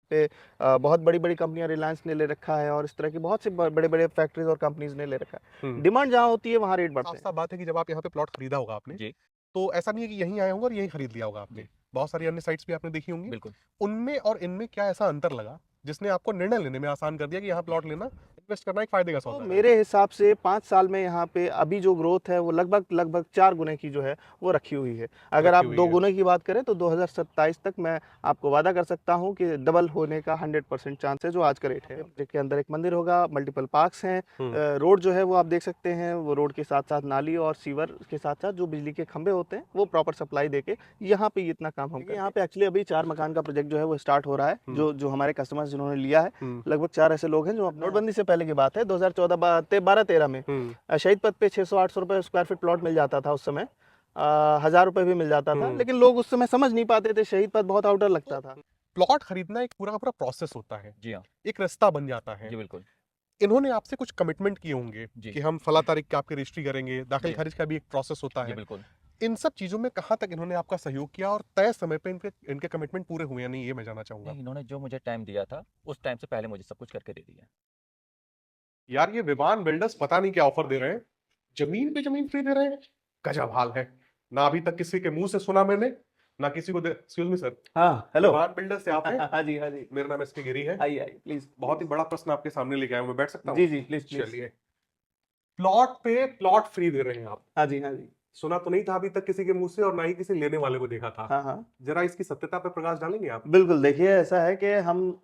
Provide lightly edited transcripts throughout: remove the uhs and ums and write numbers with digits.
पे बहुत बड़ी-बड़ी कंपनियाँ रिलायंस ने ले रखा है और इस तरह की बहुत से ब बड़े-बड़े फैक्ट्रीज़ और कंपनीज़ ने ले रखा है। हुँ। डिमांड जहाँ होती है वहाँ रेट बढ़ते हैं। साफ-साफ बात है कि जब आप यहाँ पे प्लॉट खरीदा होगा आपने, जी, तो ऐसा नहीं है कि यहीं आए होंगे और यहीं खरीद लिया होगा आपने। जी, बहुत सारी अन्य साइट्स भी आपने देखी होंगी। बिल्कुल। उनमें और इनमें क्या ऐसा अंतर लगा, जिसने आपको निर्णय लेने में आसान कर दिया कि यहाँ प्लॉट लेना, इन्वेस्ट करना एक फ़ायदे का तो सौदा है? मेरे हिसाब से 5 साल में यहाँ पे अभी जो ग्रोथ है वो लगभग 4 गुने की जो है वो रखी हुई है। अगर रखी आप हुई 2 है। गुने की बात करें तो 2027 तक मैं आपको वादा कर सकता हूँ कि डबल होने का 100% चांस है जो आज का रेट है। प्रोजेक्ट के अंदर एक मंदिर होगा, मल्टीपल पार्क्स हैं, हुँ। रोड जो है वो आप देख सकते हैं, वो रोड के साथ-साथ नाली और सीवर के साथ-साथ जो बिजली के खंभे होते हैं वो प्रॉपर सप्लाई देके यहाँ पे इतना काम हम यहाँ पे एक्चुअली अभी 4 मकान का प्रोजेक्ट जो है वो स्टार्ट हो रहा है। हुँ। जो हमारे कस्टमर्स जिन्होंने लिया है, हुँ। लगभग 4 ऐसे लोग हैं जो नोटबंदी से पहले की बात है 2014 12-13 में हुँ। शहीद पथ पे 600-800 रुपए स्क्वायर फीट प्लॉट मिल जाता था उस समय। 1000 रुपए भी मिल जाता था, हुँ। लेकिन लोग उस समय समझ नहीं पाते थे, शहीद पथ बहुत आउटर तो लगता था। प्लॉट खरीदना एक पूरा का पूरा प्रोसेस होता है, जी हाँ, एक रास्ता बन जाता है। जी बिल्कुल। इन्होंने आपसे कुछ कमिटमेंट किए होंगे जी, कि हम फला तारीख को आपकी रजिस्ट्री करेंगे, दाखिल जी, खारिज का भी एक प्रोसेस होता जी है। बिल्कुल। इन सब चीज़ों में कहाँ तक इन्होंने आपका सहयोग किया और तय समय पे इनके इनके कमिटमेंट पूरे हुए या नहीं, ये मैं जानना चाहूँगा? नहीं, इन्होंने जो मुझे टाइम दिया था, उस टाइम से पहले मुझे सब कुछ करके दे दिया। यार ये विवान बिल्डर्स पता नहीं क्या ऑफर दे रहे हैं। ज़मीन पे ज़मीन फ्री दे रहे हैं। गज़ब हाल है। ना अभी तक किसी के मुँह से सुना मैंने, ना किसी को दे एक्सक्यूज़ मी सर, हाँ, हेलो। विवान बिल्डर्स से आप हैं? हाँ जी, हाँ जी। मेरा नाम एसके गिरी है। आइए, आइए प्लीज़, बहुत ही प्लीज़। बड़ा प्रश्न आपके सामने लेके आया हूँ, मैं बैठ सकता हूँ? जी, जी, प्लीज़, प्लीज़। चलिए। प्लॉट पे प्लॉट फ्री दे रहे हैं आप। हाँ जी, हाँ जी। सुना तो नहीं था अभी तक किसी के मुँह से और ना ही किसी लेने वाले को देखा था। हाँ, हाँ। ज़रा इसकी सत्यता पे प्रकाश डालेंगे आप? बिल्कुल, देखिए ऐसा है कि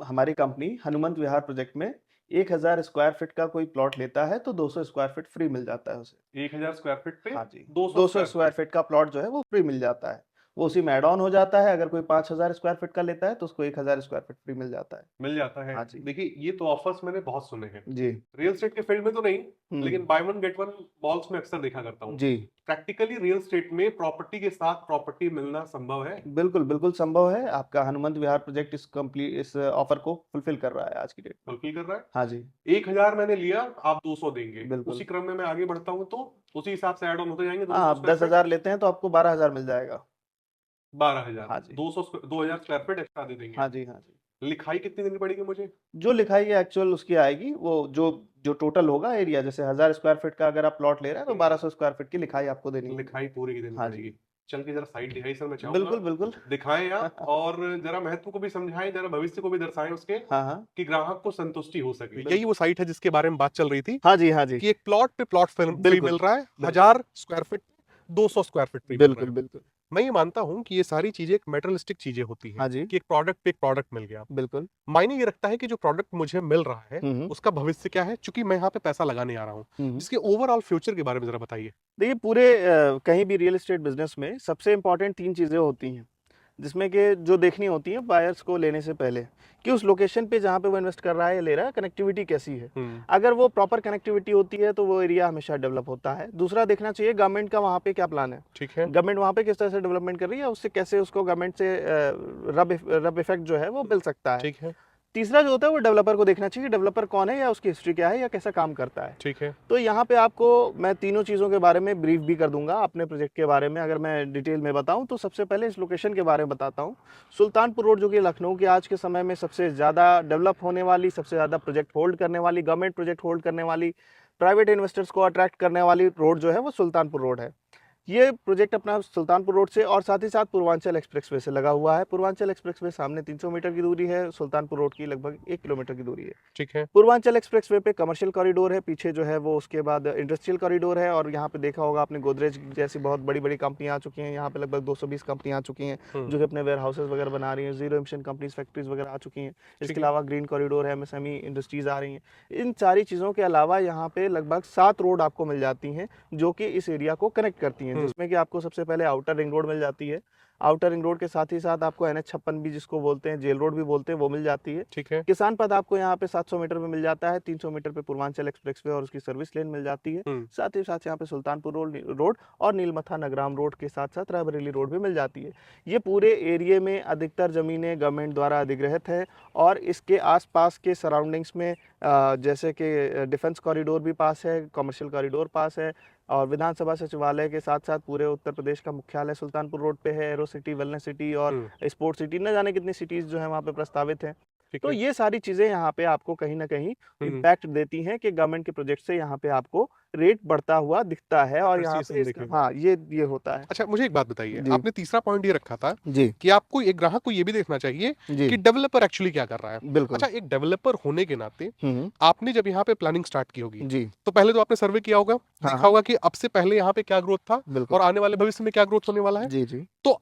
हमारी कंपनी हनुमंत विहार प्रोजेक्ट में 1000 स्क्वायर फीट का कोई प्लॉट लेता है तो 200 स्क्वायर फीट फ्री मिल जाता है उसे। 1000 स्क्वायर फीट पे हाँ जी, 200 200 स्क्वायर स्क्वायर फीट। फीट का प्लॉट जो है वो फ्री मिल जाता है। वो उसी में ऐड ऑन हो जाता है, अगर कोई 5000 स्क्वायर फीट का लेता है तो उसको 1000 स्क्वायर फीट फ्री मिल जाता है। मिल जाता है। हाँ जी। देखिए ये तो ऑफर्स मैंने बहुत सुने हैं। जी। रियल एस्टेट के फील्ड में तो नहीं, लेकिन हुँ। Buy one get one malls में अक्सर देखा करता हूँ। जी। प्रैक्टिकली रियल एस्टेट में प्रॉपर्टी के साथ प्रॉपर्टी मिलना संभव है? बिल्कुल, बिल्कुल संभव है। आपका हनुमंत विहार प्रोजेक्ट इस ऑफर को फुलफिल कर रहा है आज की डेट में। फुलफिल कर रहा है? हाँ जी, 1000 मैंने लिया, आप 200 देंगे। बिल्कुल। उसी क्रम में मैं आगे बढ़ता हूँ तो उसी हिसाब से ऐड ऑन होते जाएंगे हाँ, 200 आप स्क्वायर फीट? 10,000 लेते हैं तो आपको 12,000 मिल जाएगा। 12,000, हाँ जी। 2000 स्क्वायर फीट एक्स्ट्रा दे देंगे। हाँ जी, हाँ जी। लिखाई कितनी देनी पड़ेगी मुझे? जो लिखाई एक्चुअल उसकी आएगी, वो जो जो टोटल होगा एरिया, जैसे 1000 स्क्वायर फीट का अगर आप प्लॉट ले रहे हैं तो 1200 स्क्वायर फीट की लिखाई आपको देनी होगी। लिखाई पूरी की देनी हाँ पड़ेगी। जी। चल के ज़रा साइट दिखाइए सर, मैं चाहूँगा। बिल्कुल, बिल्कुल। दिखाएँ आप और ज़रा महत्व को भी समझाएँ, ज़रा भविष्य को भी दर्शाएँ उसके, हाँ, हाँ। कि ग्राहक को संतुष्टि हो सके। यही बिल्कुल। वो साइट है जिसके बारे में बात चल रही थी, हाँ जी, हाँ जी। कि एक प्लॉट पे प्लॉट फ्री बिल्कुल, मिल रहा है, बिल्कुल। 1000 square feet, 200 square feet free मिल रहा बिल्कुल, है। बिल्कुल। मैं ये मानता हूँ कि ये सारी चीज़ें एक मटेरियलिस्टिक चीज़ें होती हैं, हाँ जी, कि एक प्रोडक्ट पे एक प्रोडक्ट मिल गया। बिल्कुल। मायने ये रखता है कि जो प्रोडक्ट मुझे मिल रहा है, हुँ, हुँ। उसका भविष्य क्या है? चूँकि मैं यहाँ पे पैसा लगाने आ रहा हूँ। हुँ, हुँ। इसके ओवरऑल फ्यूचर के बारे में ज़रा बताइए। देखिए पूरे कहीं भी रियल एस्टेट बिज़नेस में सबसे इम्पोर्टेंट 3 चीज़ें होती हैं, जिसमें कि जो देखनी होती हैं बायर्स को लेने से पहले, कि उस लोकेशन पे जहाँ पे वो इन्वेस्ट कर रहा है या ले रहा है, कनेक्टिविटी कैसी है। हुँ। अगर वो प्रॉपर कनेक्टिविटी होती है तो वो एरिया हमेशा डेवलप होता है। दूसरा देखना चाहिए गवर्नमेंट का वहाँ पे क्या प्लान है। ठीक है। गवर्नमेंट वहाँ पे किस तरह से डेवलपमेंट कर रही है, उससे कैसे उसको गवर्नमेंट से रब इफ़ेक्ट जो है वो मिल सकता है। ठीक है। तीसरा जो होता है वो डेवलपर को देखना चाहिए, डेवलपर कौन है या उसकी हिस्ट्री क्या है या कैसा काम करता है। ठीक है। तो यहाँ पे आपको मैं तीनों चीज़ों के बारे में ब्रीफ भी कर दूँगा अपने प्रोजेक्ट के बारे में। अगर मैं डिटेल में बताऊँ तो सबसे पहले इस लोकेशन के बारे में बताता हूँ। सुल्तानपुर रोड जो कि लखनऊ की आज के समय में सबसे ज़्यादा डेवलप होने वाली, सबसे ज़्यादा प्रोजेक्ट होल्ड करने वाली, गवर्नमेंट प्रोजेक्ट होल्ड करने वाली, प्राइवेट इन्वेस्टर्स को अट्रैक्ट करने वाली रोड जो है वो सुल्तानपुर रोड है। ये प्रोजेक्ट अपना सुल्तानपुर रोड से और साथ ही साथ पूर्वांचल एक्सप्रेसवे से लगा हुआ है। पूर्वांचल एक्सप्रेसवे सामने 300 मीटर की दूरी है, सुल्तानपुर रोड की लगभग 1 किलोमीटर की दूरी है। ठीक है। पूर्वांचल एक्सप्रेसवे पे कमर्शियल कॉरिडोर है, पीछे जो है वो उसके बाद इंडस्ट्रियल कॉरिडोर है और यहाँ पे देखा होगा आपने गोदरेज जैसी बहुत बड़ी-बड़ी कंपनियाँ आ चुकी हैं। यहाँ पे लगभग 220 कंपनियाँ आ चुकी हैं, हुँ। जो कि अपने वेयर हाउसेज़ वगैरह बना रही हैं। ज़ीरो एमिशन कंपनीज़, फैक्ट्रीज़ वगैरह आ चुकी हैं। ठीक इसके है। अलावा ग्रीन कॉरिडोर है, एमएसएमई इंडस्ट्रीज़ आ रही हैं। इन सारी चीज़ों के अलावा यहाँ पे लगभग 7 रोड आपको मिल जाती हैं, जो कि इस एरिया को कनेक्ट करती हैं, हुँ। जिसमें कि आपको सबसे पहले आउटर रिंग रोड मिल जाती है। आउटर रिंग रोड के साथ ही साथ आपको एनएच 56 भी जिसको बोलते हैं, जेल रोड भी बोलते हैं, वो मिल जाती है। ठीक है। किसान पथ आपको यहाँ पे 700 मीटर पे मिल जाता है, 300 मीटर पे पूर्वांचल एक्सप्रेसवे और उसकी सर्विस लेन मिल जाती है। हुँ। साथ ही साथ यहाँ पे सुल्तानपुर रोड और नीलमथा नगराम रोड के साथ-साथ रायबरेली रोड भी मिल जाती है। ये पूरे एरिये में अधिकतर ज़मीनें गवर्नमेंट द्वारा अधिग्रहित हैं और इसके आस-पास के सराउंडिंग्स में जैसे कि डिफेंस कॉरिडोर भी पास है, कमर्शियल कॉरिडोर पास है और विधानसभा सचिवालय के साथ-साथ पूरे उत्तर प्रदेश का मुख्यालय सुल्तानपुर रोड पे है, एरो सिटी, वेलनेस सिटी और हुँ। स्पोर्ट्स सिटी, न जाने कितनी सिटीज़ जो हैं वहाँ पे प्रस्तावित हैं। ठीक तो है। ये सारी चीजें यहाँ पे आपको कहीं ना कहीं हम्म, इम्पैक्ट देती हैं कि गवर्नमेंट के प्रोजेक्ट से यहाँ पे आपको रेट बढ़ता हुआ दिखता है और यहाँ पे appreciation इसका देखेगा। हाँ ये होता है। अच्छा, मुझे एक बात बताइए, जी आपने तीसरा पॉइंट ये रखा था जी कि आपको एक ग्राहक को ये भी देखना चाहिए जी कि डेवलपर एक्चुअली क्या कर रहा है। बिल्कुल। अच्छा, एक डेवलपर होने के नाते हम्म। आपने जब यहाँ पे प्लानिंग स्टार्ट की होगी, जी तो पहले तो आपने सर्वे किया होगा, हाँ देखा हाँ होगा कि अब से पहले यहाँ पे क्या ग्रोथ था बिल्कुल। और आने वाले भविष्य में क्या ग्रोथ होने वाला है। जी जी तो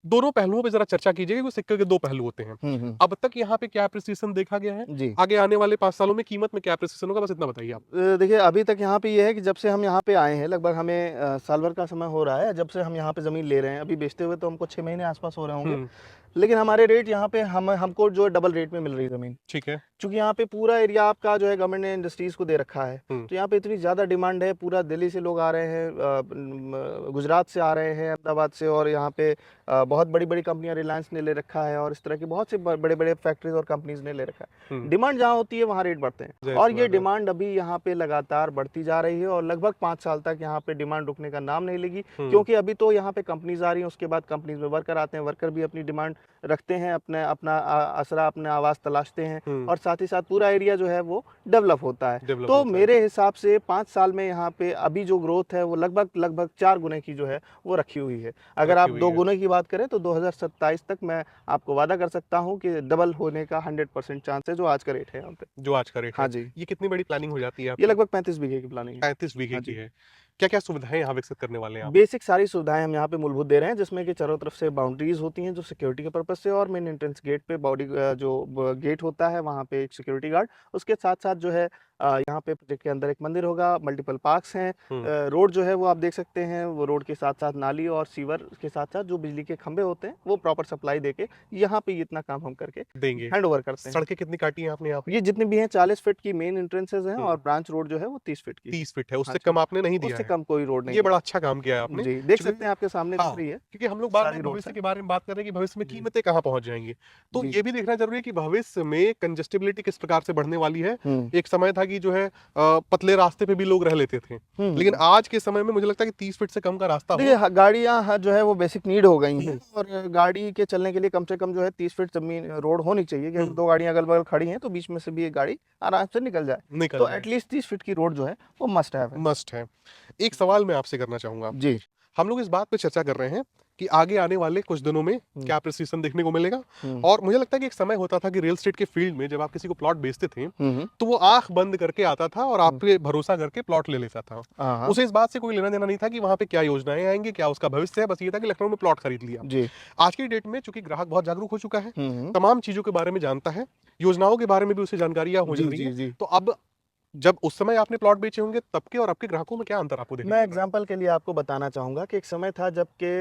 दोनों पहलुओं पे जरा चर्चा कीजिए कि सिक्के के दो पहलू होते हैं। अब तक यहाँ पे क्या अप्रिसिएशन देखा गया है, जी आगे आने वाले 5 सालों में कीमत में क्या अप्रिसिएशन होगा, बस इतना बताइए आप। देखिए अभी तक यहाँ पे ये है कि जब से हम यहाँ पे आए हैं लगभग हमें साल भर का समय हो रहा है जब से हम यहाँ पे ज़मीन ले रहे हैं। अभी बेचते हुए तो हमको 6 महीने आसपास हो रहे होंगे, हम्म, लेकिन हमारे रेट यहाँ पे हमको जो डबल रेट में मिल रही है ज़मीन। ठीक है। क्योंकि यहाँ पे पूरा एरिया आपका जो है गवर्नमेंट ने इंडस्ट्रीज को दे रखा है, हम्म, तो यहाँ पे इतनी ज़्यादा डिमांड है। पूरा दिल्ली से लोग आ रहे हैं, गुजरात से आ रहे हैं, अहमदाबाद से, और यहाँ पे बहुत बड़ी बड़ी कंपनियां, रिलायंस ने ले रखा है और इस तरह की बहुत से बड़े बड़े फैक्ट्रीज और कंपनीज ने ले रखा है। हम्म, डिमांड जहाँ होती है वहाँ रेट बढ़ते हैं जाहिर और सी ये बात है। डिमांड अभी यहाँ पे लगातार बढ़ती जा रही है और लगभग 5 साल तक यहाँ पे डिमांड रुकने का नाम नहीं लेगी। क्योंकि अभी तो यहाँ पे कंपनीज आ रही हैं, उसके बाद कंपनीज में वर्कर आते हैं, वर्कर भी अपनी डिमांड रखते हैं, अपने अपना आसरा, अपने आवास तलाशते हैं और साथ ही साथ पूरा एरिया जो है वो डेवलप होता है। डेवलप तो होता है। मेरे हिसाब से 5 साल में यहाँ पे अभी जो ग्रोथ है वो लगभग 4 गुने की जो है वो रखी हुई है। अगर रखी आप हुई 2 है। गुने की बात करें तो 2027 तक मैं आपको वादा कर सकता हूँ कि डबल होने का 100% चांस है जो आज का रेट है यहाँ पे। जो आज का रेट हाँ है। जी, ये कितनी बड़ी प्लानिंग हो जाती है ये आपकी? लगभग 35 बीघे की प्लानिंग है। 35 बीघे हाँ की जी। है। क्या क्या सुविधाएं यहाँ विकसित करने वाले हैं आप? बेसिक सारी सुविधाएं हम यहाँ पे मूलभूत दे रहे हैं, जिसमें कि चारों तरफ से बाउंड्रीज होती हैं जो सिक्योरिटी के पर्पज से, और मेन एंट्रेंस गेट पे गेट होता है वहाँ पे एक सिक्योरिटी गार्ड। उसके साथ साथ जो है यहाँ पे प्रोजेक्ट के अंदर एक मंदिर होगा, मल्टीपल पार्क्स हैं। रोड जो है वो आप देख सकते हैं, वो रोड के साथ साथ नाली और सीवर के साथ साथ जो बिजली के खंभे होते हैं वो प्रॉपर सप्लाई देके यहाँ पे इतना काम हम करके देंगे। हैंड ओवर करते हैं। सड़कें कितनी काटी हैं आपने यहाँ पे? ये जितनी भी हैं 40 फीट की मेन एंट्रेंसेज हैं हम्म, और ब्रांच रोड जो है वो 30 फीट की। 30 फीट है, हाँ उससे जी, कम आपने नहीं दिया उससे है। कम कोई रोड नहीं ये है। बड़ा अच्छा काम किया है आपने। जी देख क्योंकि सकते हैं, आपके सामने हाँ, दिख रही है क्योंकि हम लोग बार सारी बार रोड भविष्य है। के बारे में बात कर रहे हैं कि भविष्य में जी कीमतें कहाँ पहुंच जाएंगी, तो जी ये भी देखना जरूरी है कि भविष्य में कंजेस्टिबिलिटी किस प्रकार से बढ़ने वाली है। हम्म एक समय था कि जो है पतले रास्ते पे भी लोग रह लेते थे, लेकिन हम्म। आज के समय में मुझे लगता है कि 30 फीट से कम का रास्ता देखिए हो। गाड़ियाँ जो है वो बेसिक नीड हो गई हैं हम्म, और गाड़ी के चलने के लिए कम से कम जो है 30 फीट जमीन रोड होनी चाहिए कि अगर हम्म, 2 गाड़ियाँ अगल बगल खड़ी हैं तो बीच में से भी एक गाड़ी आराम से निकल जाए। निकल तो जाए। एटलीस्ट 30 फीट की रोड जो है वो मस्ट हैव है। मस्ट है। एक सवाल मैं आपसे करना चाहूंगा। जी हम लोग इस बात पे चर्चा कर रहे हैं कि आगे आने वाले कुछ दिनों में क्या अप्रिसिएशन देखने को मिलेगा, और मुझे लगता है कि एक समय होता था कि रियल एस्टेट के फील्ड में जब आप किसी को प्लॉट बेचते थे तो वो आंख बंद करके आता था और आप पे भरोसा करके प्लॉट ले लेता था। हाँ उसे इस बात से कोई लेना देना नहीं था कि वहां पे क्या योजनाएं आएंगी, क्या उसका भविष्य है, बस ये था कि लखनऊ में प्लॉट खरीद लिया। जी आज की डेट में चूंकि ग्राहक बहुत जागरूक हो चुका है, हम्म तमाम चीजों के बारे में जानता है, योजनाओं के बारे में भी उसे जानकारियां हो जा जी रही जी है, जी तो अब जब उस समय आपने प्लॉट बेचे होंगे तब के और अब के ग्राहकों में क्या अंतर आपको देखने मैं को मिला? एग्जांपल के लिए आपको बताना चाहूँगा कि एक समय था जब के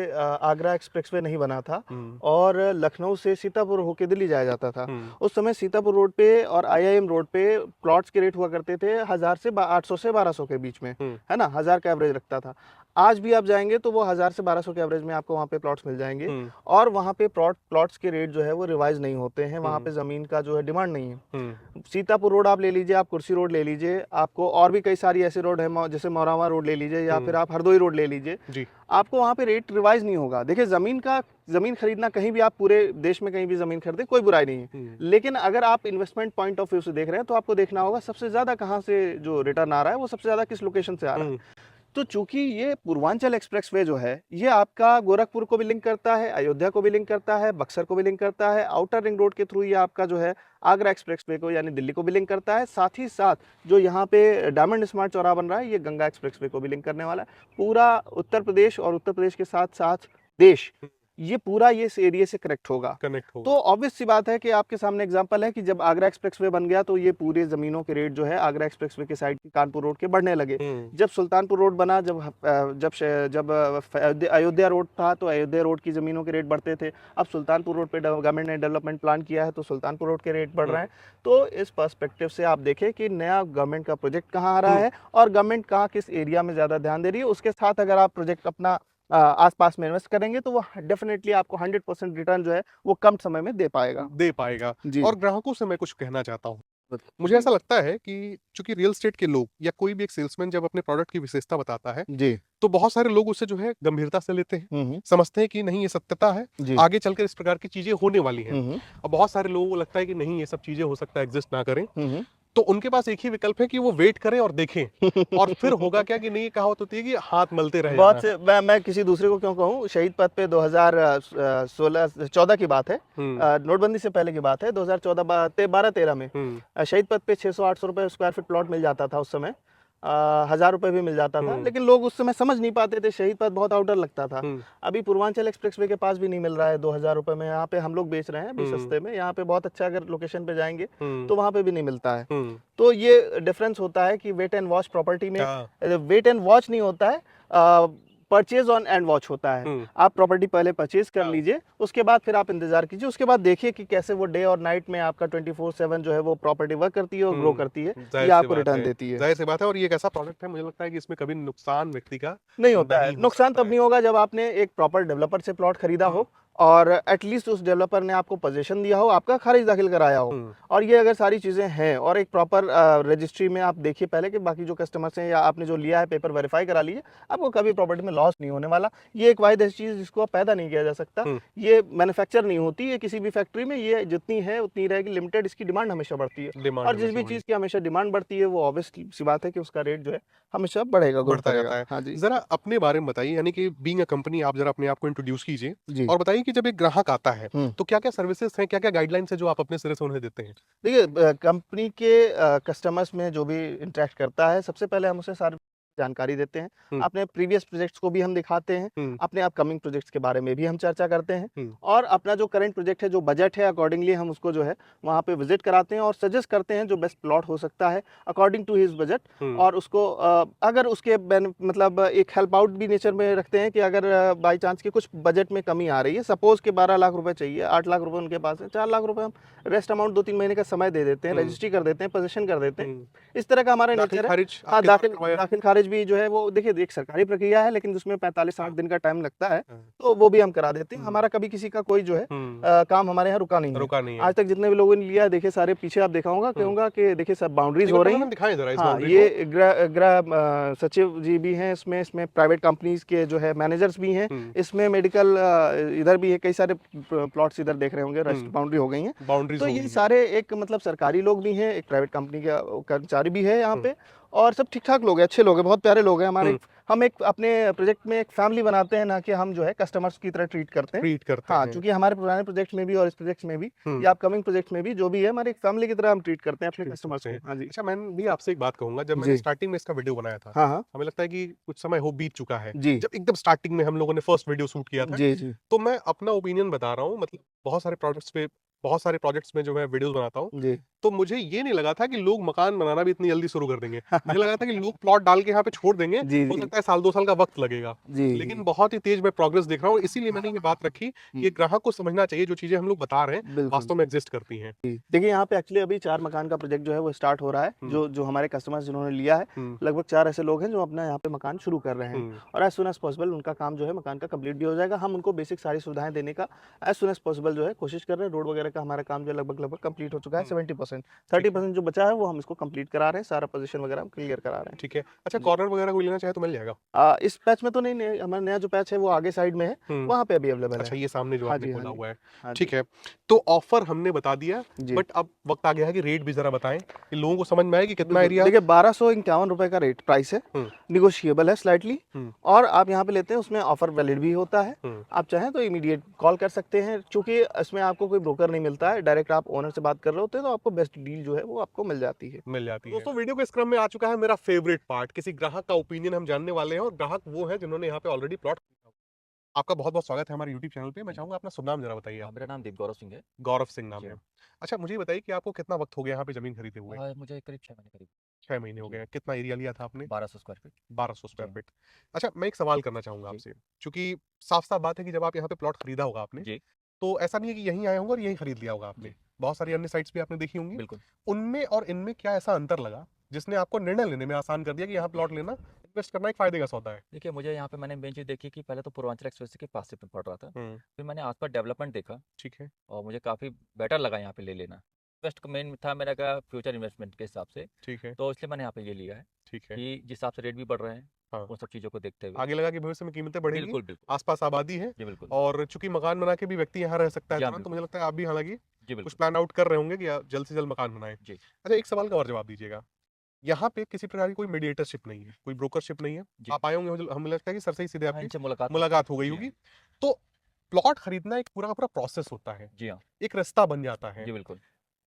आगरा एक्सप्रेसवे नहीं बना था हम्म, और लखनऊ से सीतापुर होके दिल्ली जाया जाता था। हम्म, उस समय सीतापुर रोड पे और आईआईएम रोड पे प्लॉट्स के रेट हुआ करते थे 800 से 1200 के बीच में, है ना, 1000 का एवरेज रखता था। आज भी आप जाएंगे तो वो 1000 से 1200 के एवरेज में आपको वहाँ पे प्लॉट्स मिल जाएंगे हम्म, और वहाँ पे प्लॉट्स के रेट जो है वो रिवाइज नहीं होते हैं, वहाँ पे हम्म, ज़मीन का जो है डिमांड नहीं है। हम्म, सीतापुर रोड आप ले लीजिए, आप कुर्सी रोड ले लीजिए, आपको और भी कई सारी ऐसे रोड है जैसे मौरावा रोड ले लीजिए या फिर आप हरदोई रोड ले लीजिए, जी, आपको वहाँ पे रेट रिवाइज नहीं होगा। देखिए ज़मीन खरीदना, कहीं भी आप पूरे देश में कहीं भी ज़मीन खरीदें कोई बुराई नहीं है, लेकिन अगर आप इन्वेस्टमेंट पॉइंट ऑफ व्यू से देख रहे हैं तो आपको देखना होगा सबसे ज़्यादा कहाँ से जो रिटर्न आ रहा है वो सबसे ज़्यादा किस लोकेशन से आ रहा है। तो चूंकि ये पूर्वांचल एक्सप्रेसवे जो है ये आपका गोरखपुर को भी लिंक करता है, अयोध्या को भी लिंक करता है, बक्सर को भी लिंक करता है, आउटर रिंग रोड के थ्रू ये आपका जो है आगरा एक्सप्रेसवे को यानी दिल्ली को भी लिंक करता है। साथ ही साथ जो यहाँ पे डायमंड स्मार्ट चौराहा बन रहा है ये गंगा एक्सप्रेसवे को भी लिंक करने वाला है। पूरा उत्तर प्रदेश और उत्तर प्रदेश के साथ साथ देश, ये पूरा ये इस एरिया से कनेक्ट होगा। कनेक्ट होगा। तो ऑब्वियस सी बात है कि आपके सामने एग्जांपल है कि जब आगरा एक्सप्रेसवे बन गया तो ये पूरे ज़मीनों के रेट जो है आगरा एक्सप्रेसवे के साइड की कानपुर रोड के बढ़ने लगे। जब सुल्तानपुर रोड बना, जब अयोध्या रोड था तो अयोध्या रोड की ज़मीनों के रेट बढ़ते थे। अब सुल्तानपुर रोड पे गवर्नमेंट ने डेवलपमेंट प्लान किया है तो सुल्तानपुर रोड के रेट बढ़ रहे हैं। तो इस पर्सपेक्टिव से आप देखें कि नया गवर्नमेंट का प्रोजेक्ट कहाँ आ रहा है और गवर्नमेंट कहाँ किस एरिया में ज़्यादा ध्यान दे रही है। उसके साथ अगर आप प्रोजेक्ट अपना आसपास में इन्वेस्ट करेंगे तो वो डेफिनेटली आपको 100% रिटर्न जो है वो कम समय में दे पाएगा। जी। और ग्राहकों से मैं कुछ कहना चाहता हूँ। मुझे जी ऐसा लगता है कि चूंकि रियल एस्टेट के लोग या कोई भी एक सेल्समैन जब अपने प्रोडक्ट की विशेषता बताता है जी तो बहुत सारे लोग उसे जो है गंभीरता से लेते हैं, हम्म, समझते हैं कि नहीं ये सत्यता है, जी, आगे चलकर इस प्रकार की चीजें होने वाली हैं। हम्म, और बहुत सारे लोगों को लगता है कि नहीं ये सब चीजें हो सकता है एग्जिस्ट ना करें, हम्म, तो उनके पास एक ही विकल्प है कि वो वेट करें और देखें। और फिर होगा क्या कि नहीं, कहावत होती है कि हाथ मलते रह बहुत जाना। से मैं किसी दूसरे को क्यों कहूँ, शहीद पथ पे 2016-14 की बात है, नोटबंदी से पहले की बात है, 2014-12-13 में हम्म शहीद पथ पे 600-800 रुपए स्क्वायर फीट प्लॉट मिल जाता था उस समय, 1000 रुपए भी मिल जाता था, हम्म लेकिन लोग उस समय समझ नहीं पाते थे, शहीद पथ बहुत आउटर लगता था। हम्म अभी पूर्वांचल एक्सप्रेसवे के पास भी नहीं मिल रहा है 2000 रुपए में, यहाँ पे हम लोग बेच रहे हैं अभी हम्म सस्ते में, यहाँ पे बहुत अच्छा अगर लोकेशन पे जाएंगे हम्म तो वहाँ पे भी नहीं मिलता है। हम्म तो ये डिफरेंस होता है कि वेट एंड वॉच प्रॉपर्टी में, हाँ, वेट एंड वॉच नहीं होता है, परचेज ऑन एंड वॉच होता है। हम्म आप प्रॉपर्टी पहले परचेज कर हाँ। लीजिए, उसके बाद फिर आप इंतजार कीजिए, उसके बाद देखिए कि कैसे वो डे और नाइट में आपका 24/7 जो है वो प्रॉपर्टी वर्क करती है और ग्रो करती है, जाहिर या सी आपको बात रिटर्न है, देती है। जाहिर सी बात है। और ये एक ऐसा प्रोडक्ट है, मुझे लगता है कि इसमें कभी नुकसान व्यक्ति का नहीं होता है, नहीं हो नुकसान सकता तब है। नहीं होगा जब आपने एक प्रॉपर डेवलपर से प्लॉट खरीदा हम्म हो और एटलीस्ट उस डेवलपर ने आपको पोजीशन दिया हो, आपका खारिज दाखिल कराया हो, हम्म और ये अगर सारी चीज़ें हैं और एक प्रॉपर रजिस्ट्री में आप देखिए पहले कि बाकी जो कस्टमर्स हैं या आपने जो लिया है पेपर वेरीफाई करा लीजिए, आपको कभी प्रॉपर्टी में लॉस नहीं होने वाला। ये एक वाहिद ऐसी चीज़ जिसको आप पैदा नहीं किया जा सकता, हम्म ये मैन्युफैक्चर नहीं होती, ये किसी भी फैक्ट्री में ये जितनी है उतनी रहेगी, लिमिटेड, इसकी डिमांड हमेशा बढ़ती है। डिमांड और जिस हमेशा भी बढ़ी, चीज़ की हमेशा डिमांड बढ़ती है वो ऑब्वियस सी बात है कि उसका रेट जो है हमेशा बढ़ेगा, ग्रो बढ़ता करेगा। जाता है। हाँ जी। जरा अपने बारे में बताइए, यानी कि बीइंग अ कंपनी आप जरा अपने आप को इंट्रोड्यूस कीजिए जी। और बताइए कि जब एक ग्राहक आता है हम्म। तो क्या क्या सर्विसेज हैं, क्या क्या गाइडलाइंस है जो आप अपने सिरे से उन्हें देते हैं? देखिए, कंपनी के कस्टमर्स में जो भी इंटरेक्ट करता है, सबसे पहले हम उसे सारी जानकारी देते हैं, हम्म अपने प्रीवियस प्रोजेक्ट्स को भी हम दिखाते हैं, हम्म अपने अपकमिंग प्रोजेक्ट्स के बारे में भी हम चर्चा करते हैं, हम्म और अपना जो करंट प्रोजेक्ट है, जो बजट है, अकॉर्डिंगली हम उसको जो है वहाँ पे विजिट कराते हैं और सजेस्ट करते हैं जो बेस्ट प्लॉट हो सकता है अकॉर्डिंग टू हिज बजट। हम्म और उसको अगर उसके मतलब एक हेल्प आउट भी नेचर में रखते हैं कि अगर बाई चांस की कुछ बजट में कमी आ रही है, सपोज कि 12 लाख रुपए चाहिए, 8 लाख रुपए उनके पास है, 4 लाख रुपए हम रेस्ट अमाउंट 2-3 महीने का समय दे देते हैं, हम्म रजिस्ट्री कर देते हैं, पोजीशन कर देते हैं, हम्म इस तरह का हमारा दाखिल नेचर है। खारिज हाँ, आपके द्वारा दाखिल करवाया? दाखिल खारिज भी जो है वो देखिए एक सरकारी प्रक्रिया है, लेकिन उसमें 45-60 दिन का टाइम लगता है, हाँ, तो वो भी हम करा देते हैं। हम्म हमारा कभी किसी का कोई जो है हम्म काम हमारे यहाँ रुका नहीं है। रुका नहीं है। आज तक जितने भी लोगों ने लिया है, देखिए सारे पीछे आप देखा होगा, हम्म कहूँगा कि देखिए सब बाउंड्रीज एक हो बार रही कैमरामैन हैं। दिखाएं जरा इस हाँ, बाउंड्री को। ये गृह सचिव जी भी हैं इसमें प्राइवेट कंपनीज के जो है मैनेजर्स भी हैं, हम्म इसमें मेडिकल इधर भी है, कई सारे प्लॉट्स इधर देख रहे होंगे, रेस्ट हम्म बाउंड्री हो गई हैं। बाउंड्रीज तो हो ये गई हैं। सारे एक मतलब सरकारी लोग भी हैं, एक प्राइवेट कंपनी का कर्मचारी भी है यहाँ हम्म पे, और सब ठीक ठाक लोग हैं, अच्छे लोग हैं, बहुत प्यारे लोग हैं हमारे। हम्म हम एक अपने प्रोजेक्ट में एक फैमिली बनाते हैं, ना कि हम जो है कस्टमर्स की तरह ट्रीट करते हैं। ट्रीट करते हाँ, हैं। चूंकि हमारे पुराने प्रोजेक्ट में भी और इस प्रोजेक्ट में भी हम्म या अपकमिंग प्रोजेक्ट में भी जो भी है, हमारे एक फैमिली की तरह हम ट्रीट करते हैं अपने ट्रीट कस्टमर्स करते को। हैं। हाँ जी। अच्छा, मैं भी आपसे एक बात कहूंगा, जब मैंने जी। स्टार्टिंग में इसका वीडियो बनाया था, हाँ हाँ। हमें लगता है कि कुछ समय हो बीत चुका है, जी जब एकदम स्टार्टिंग में हम लोगों ने फर्स्ट वीडियो शूट किया था, जी जी। तो मैं अपना ओपिनियन बता रहा हूँ, मतलब बहुत सारे प्रोजेक्ट्स में जो मैं वीडियोस बनाता हूँ, जी तो मुझे ये नहीं लगा था कि लोग मकान बनाना भी इतनी जल्दी शुरू कर देंगे। मुझे लगा था कि लोग प्लॉट डाल के यहाँ पे छोड़ देंगे, जी हो जी सकता है साल 2 साल का वक्त लगेगा, जी लेकिन बहुत ही तेज मैं प्रोग्रेस देख रहा हूँ। इसीलिए मैंने ये बात रखी कि ग्राहक को समझना चाहिए जो चीजें हम लोग बता रहे हैं बिल्कुल। वास्तव में एग्जिस्ट करती हैं। जी। देखिए, यहाँ पे एक्चुअली अभी 4 मकान का प्रोजेक्ट जो है वो स्टार्ट हो रहा है, हम्म जो जो हमारे कस्टमर्स जिन्होंने लिया है, हम्म लगभग 4 ऐसे लोग हैं जो अपना यहाँ पे मकान शुरू कर रहे हैं, हम्म और एज सुन एज पॉसिबल उनका काम जो है मकान का कंप्लीट भी हो जाएगा। हम उनको बेसिक सारी सुविधाएं देने का एज सुन एज पॉसिबल जो है कोशिश कर रहे हैं। रोड वगैरह का हमारा काम जो है लगभग कंप्लीट हो चुका है, हम्म 70%। ठीक है 30% जो बचा है वो हम इसको कंप्लीट करा रहे हैं, सारा पोजीशन वगैरह हम क्लियर करा रहे हैं। ठीक है। अच्छा, जी। कॉर्नर वगैरह कोई लेना चाहे तो मिल जाएगा? इस पैच में तो नहीं, नहीं, हमारा नया जो पैच है वो आगे साइड में है, हम्म वहाँ पे अभी अवेलेबल है। अच्छा, ये सामने जो हाँ आपने जी, हाँ खोला जी, हुआ है, हाँ जी। ठीक है। तो ऑफर हमने बता दिया, जी। बट अब वक्त आ गया है कि रेट भी जरा बताएं कि लोगों को समझ में आए कि कितना बिल्कुल, एरिया। देखिए 1251 रुपए का रेट प्राइस है, हम्म निगोशिएबल है स्लाइटली, हम्म और आप यहाँ पे लेते हैं उसमें ऑफर वैलिड भी होता है। हम्म आप चाहें तो इमीडिएट कॉल कर सकते हैं, चूंकि इसमें आपको कोई ब्रोकर नहीं मिलता है, डायरेक्ट आप ओनर से बात कर रहे होते हैं, तो आपको बेस्ट डील जो है वो आपको मिल जाती है। मिल जाती है। जी। दोस्तों, वीडियो के इस क्रम में आ चुका है मेरा फेवरेट पार्ट, किसी ग्राहक का ओपिनियन हम जानने वाले हैं, और ग्राहक वो है जिन्होंने यहाँ पे ऑलरेडी प्लॉट खरीदा हुआ। आपका बहुत बहुत स्वागत है हमारे यूट्यूब चैनल पे। मैं चाहूंगा अपना शुभ नाम जरा बताइए आप। मेरा नाम दीप गौरव सिंह है। गौरव सिंह नाम जी। है। अच्छा, मुझे ये बताइए कि आपको कितना वक्त हो गया यहाँ पे जमीन खरीदे हुए? मुझे करीब 6 महीने करीब। 6 महीने हो जी। गए हैं। कितना एरिया लिया था आपने? 1200 स्क्वायर फीट। 1200 स्क्वायर जी। फीट। अच्छा, मैं एक सवाल करना चाहूंगा जी। आपसे, क्योंकि साफ साफ बात है कि जब आप यहाँ पे प्लॉट खरीदा होगा आपने, जी। तो ऐसा नहीं है कि यहीं आए होंगे और यहीं खरीद लिया होगा आपने। जी। बहुत सारी अन्य साइट्स भी आपने देखी होंगी। बिल्कुल। उनमें और इनमें क्या ऐसा अंतर लगा जिसने आपको निर्णय लेने में आसान कर दिया कि यहाँ प्लॉट लेना, इन्वेस्ट करना एक फायदे का सौदा है? देखिए, मुझे यहाँ पे मैंने मेन चीज़ देखी कि पहले तो पूर्वांचल एक्सप्रेस के पास से पड़ रहा था, फिर मैंने आसपास डेवलपमेंट देखा ठीक है। और मुझे काफ़ी बेटर लगा यहाँ पे ले लेना। इन्वेस्ट मेन था मेरा का फ्यूचर इन्वेस्टमेंट के हिसाब से, ठीक है। तो इसलिए मैंने यहाँ पे ये लिया है ठीक है। कि जिस हिसाब से रेट भी बढ़ रहे हैं, हाँ। उन सब चीजों को देखते हुए। आगे लगा कि भविष्य में कीमतें बढ़ेंगी, बिल्कुल बिल्कुल आसपास आबादी है, जी बिल्कुल और चूंकि मकान बना के भी व्यक्ति यहाँ रह सकता है जी हाँ तुरंत, तो बिल्कुल मुझे लगता है आप भी हालांकि जी कुछ बिल्कुल प्लान आउट कर रहे होंगे कि आप जल्द से जल्द मकान बनाएं। जी अच्छा, एक सवाल का और जवाब दीजिएगा। यहाँ पे किसी प्रकार की कोई मीडिएटरशिप नहीं है, कोई ब्रोकरशिप नहीं है, जी आप आए होंगे, हमें लगता है कि सर से ही सीधे हाँ, आपकी इनसे मुलाकात मुलाकात हो गई जी हाँ होगी। तो प्लॉट खरीदना एक पूरा का पूरा प्रोसेस होता है, जी हाँ एक रास्ता बन जाता है। जी बिल्कुल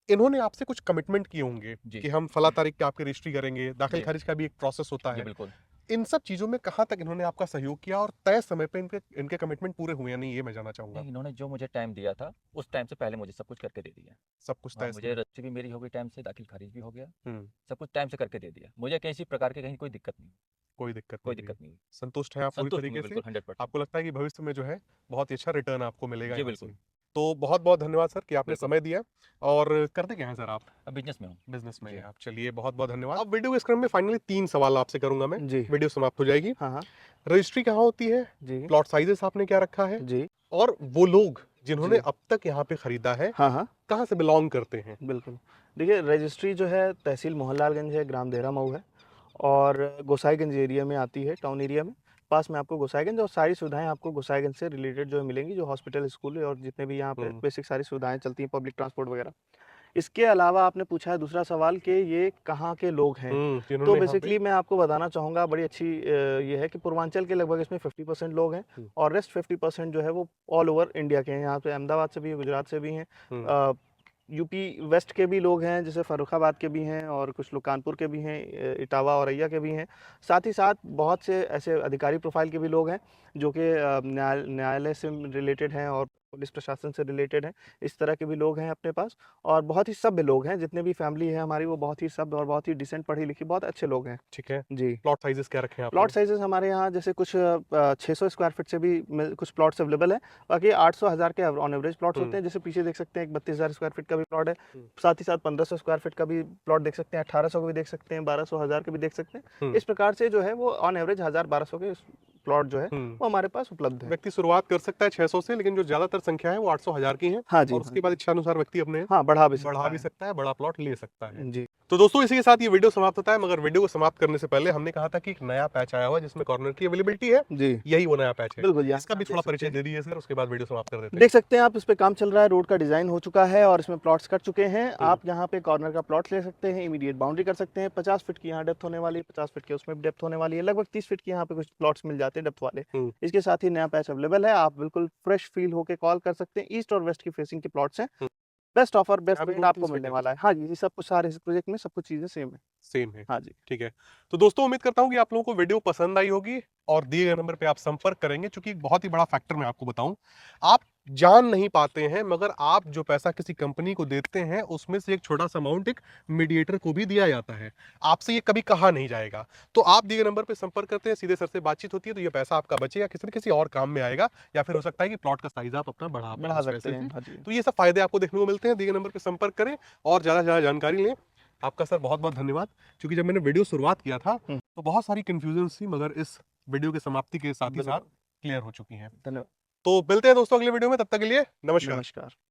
इन्होंने आपसे कुछ कमिटमेंट किए होंगे जी कि हम फला तारीख पे आपकी रजिस्ट्री करेंगे, दाखिल जी खारिज का भी एक प्रोसेस होता जी है। बिल्कुल इन सब चीजों में कहाँ तक इन्होंने आपका सहयोग किया और तय समय पे इनके इनके कमिटमेंट पूरे हुए या नहीं, ये मैं जानना चाहूंगा। नहीं, इन्होंने जो मुझे टाइम दिया था उस टाइम से पहले मुझे सब कुछ करके दे दिया। सब कुछ हाँ, तय मुझे समय। रजिस्ट्री भी मेरी हो गई टाइम से, दाखिल खारिज भी हो गया, हम्म। सब कुछ टाइम से करके दे दिया। मुझे किसी प्रकार की कहीं कोई दिक्कत नहीं, कोई दिक्कत कोई नहीं हुई। दिक्कत नहीं हुई। संतुष्ट हैं आप पूरी संतुष्ट हूँ मैं तरीके से। बिल्कुल 100%। आपको लगता है कि भविष्य में जो है बहुत ही अच्छा रिटर्न आपको मिलेगा जी यहाँ से। बिल्कुल तो बहुत बहुत धन्यवाद सर कि आपने बिल्कुल। समय दिया। और करते क्या हैं सर आप? अब बिजनेस में हूँ। बिजनेस में जी हैं हाँ आप। चलिए बहुत बहुत धन्यवाद। अब वीडियो के क्रम में फाइनली 3 सवाल आपसे करूंगा मैं, जी। वीडियो समाप्त हो जाएगी। हाँ, हाँ। रजिस्ट्री कहाँ होती है, जी, प्लॉट साइजेस आपने क्या रखा है, जी, और वो लोग जिन्होंने जी। अब तक यहाँ पे खरीदा है हाँ, हाँ, कहाँ से बिलोंग करते हैं? बिल्कुल। देखिए, रजिस्ट्री जो है तहसील मोहनलालगंज है, ग्राम देहरा मऊ है और गोसाईगंज एरिया में आती है, टाउन एरिया में। पास में आपको गोसाईगंज, और सारी सुविधाएँ आपको गोसाईगंज से रिलेटेड जो है मिलेंगी, जो हॉस्पिटल, स्कूल और जितने भी यहाँ पे हम्म। बेसिक सारी सुविधाएँ चलती हैं, पब्लिक ट्रांसपोर्ट वगैरह। इसके अलावा आपने पूछा है दूसरा सवाल कि ये कहाँ के लोग हैं। तो जिन्होंने यहाँ पे। बेसिकली मैं आपको बताना चाहूँगा, बड़ी अच्छी ये है कि पूर्वांचल के लगभग इसमें 50% लोग हैं हम्म, और रेस्ट 50% जो है वो ऑल ओवर इंडिया के हैं। यहाँ पे अहमदाबाद से भी, गुजरात से भी हैं, हम्म, यूपी वेस्ट के भी लोग हैं, जैसे फर्रुखाबाद के भी हैं और कुछ लोग कानपुर के भी हैं, इटावा औरैया के भी हैं। साथ ही साथ बहुत से ऐसे अधिकारी प्रोफाइल के भी लोग हैं जो कि न्यायालय से रिलेटेड हैं और पुलिस प्रशासन से रिलेटेड हैं। इस तरह के भी लोग हैं अपने पास, और बहुत ही सभ्य लोग हैं। जितने भी फैमिली है हमारी वो बहुत ही सभ्य और बहुत ही डिसेंट, पढ़ी लिखी, बहुत अच्छे लोग हैं। ठीक है। जी। प्लॉट साइजेस क्या रखे हैं आपने? प्लॉट साइजेस हमारे यहाँ जैसे कुछ 600 स्क्वायर फीट से भी कुछ प्लॉट्स अवेलेबल हैं। बाकी 800 हज़ार के ऑन एवरेज प्लॉट्स होते हैं। जैसे पीछे देख सकते हैं एक 32,000 स्क्वायर फीट का भी प्लॉट है। हम्म, साथ ही साथ 1500 स्क्वायर फीट का भी प्लॉट देख सकते हैं, 1800 का भी देख सकते हैं, 1200 हज़ार के भी देख सकते हैं। इस प्रकार से जो है वो ऑन एवरेज 1000-1200 के प्लॉट जो है वो हमारे पास उपलब्ध है। व्यक्ति शुरुआत कर सकता है 600 से, लेकिन जो ज्यादातर संख्या है वो 800 हजार की है। हाँ जी, और हाँ उसके बाद इच्छानुसार व्यक्ति अपने हाँ, बढ़ा भी बढ़ा सकता भी है। सकता है, बड़ा प्लॉट ले सकता है। जी, तो दोस्तों इसी के साथ ये वीडियो समाप्त होता है, मगर वीडियो को समाप्त करने से पहले हमने कहा था कि एक नया पैच आया हुआ है जिसमें कॉर्नर की अवेलेबिलिटी है। जी, यही वो नया पैच है। बिल्कुल। यहाँ इसका भी आप थोड़ा देख सकते परिचय हैं, दे दीजिए सर, उसके बाद वीडियो समाप्त कर देते हैं। देख सकते हैं आप, इस पे काम चल रहा है, रोड का डिज़ाइन हो चुका है और इसमें प्लॉट्स कट चुके हैं। आप यहाँ पे कॉर्नर का प्लॉट ले सकते हैं, इमीडिएट बाउंड्री कर सकते हैं। 50 फीट की यहाँ डेप्थ होने वाली है, 50 फीट की उसमें भी डेप्थ होने वाली है। लगभग 30 फीट की यहाँ पे कुछ प्लॉट्स मिल जाते हैं डेप्थ वाले। हम्म, इसके साथ ही नया पैच अवेलेबल है, आप बिल्कुल फ्रेश फील होके कॉल कर सकते हैं। ईस्ट और वेस्ट की फेसिंग के प्लॉट्स हैं। हम्म। बेस्ट ऑफर, बेस्ट यहाँ पे रेट टोटल आपको 30 फीट मिलने है वाला कुछ है। हाँ जी, ये सब कुछ सारे इस प्रोजेक्ट में सब कुछ चीज़ें सेम है। सेम है। हाँ जी। ठीक है। तो दोस्तों उम्मीद करता हूँ कि आप लोगों को वीडियो पसंद आई होगी और दिए गए नंबर पे आप संपर्क करेंगे, क्योंकि एक बहुत ही बड़ा फैक्टर मैं आपको बताऊं, आप जान नहीं पाते हैं मगर आप जो पैसा किसी कंपनी को देते हैं उसमें से एक छोटा सा अमाउंट एक मीडिएटर को भी दिया जाता है। आपसे ये कभी कहा नहीं जाएगा। तो आप दिए गए नंबर पे संपर्क करते हैं, सीधे सर से बातचीत होती है, तो ये पैसा आपका बचेगा, किसी न किसी और काम में आएगा, या फिर हो सकता है कि प्लॉट का साइज आप अपना बढ़ा पाएं बढ़ा उस सकते पैसे हैं। से। हाँ जी। तो ये सब फायदे आपको देखने को मिलते हैं। दिए गए नंबर पे संपर्क करें और ज्यादा से ज्यादा जानकारी लें। आपका सर बहुत बहुत धन्यवाद, क्योंकि जब मैंने वीडियो शुरुआत किया था हुँ, तो बहुत सारी कंफ्यूजन थी, मगर इस वीडियो की समाप्ति के साथ ही साथ बिल्कुल। क्लियर हो चुकी हैं। धन्यवाद। तो मिलते हैं दोस्तों अगले वीडियो में, तब तक के लिए नमस्कार। नमस्कार।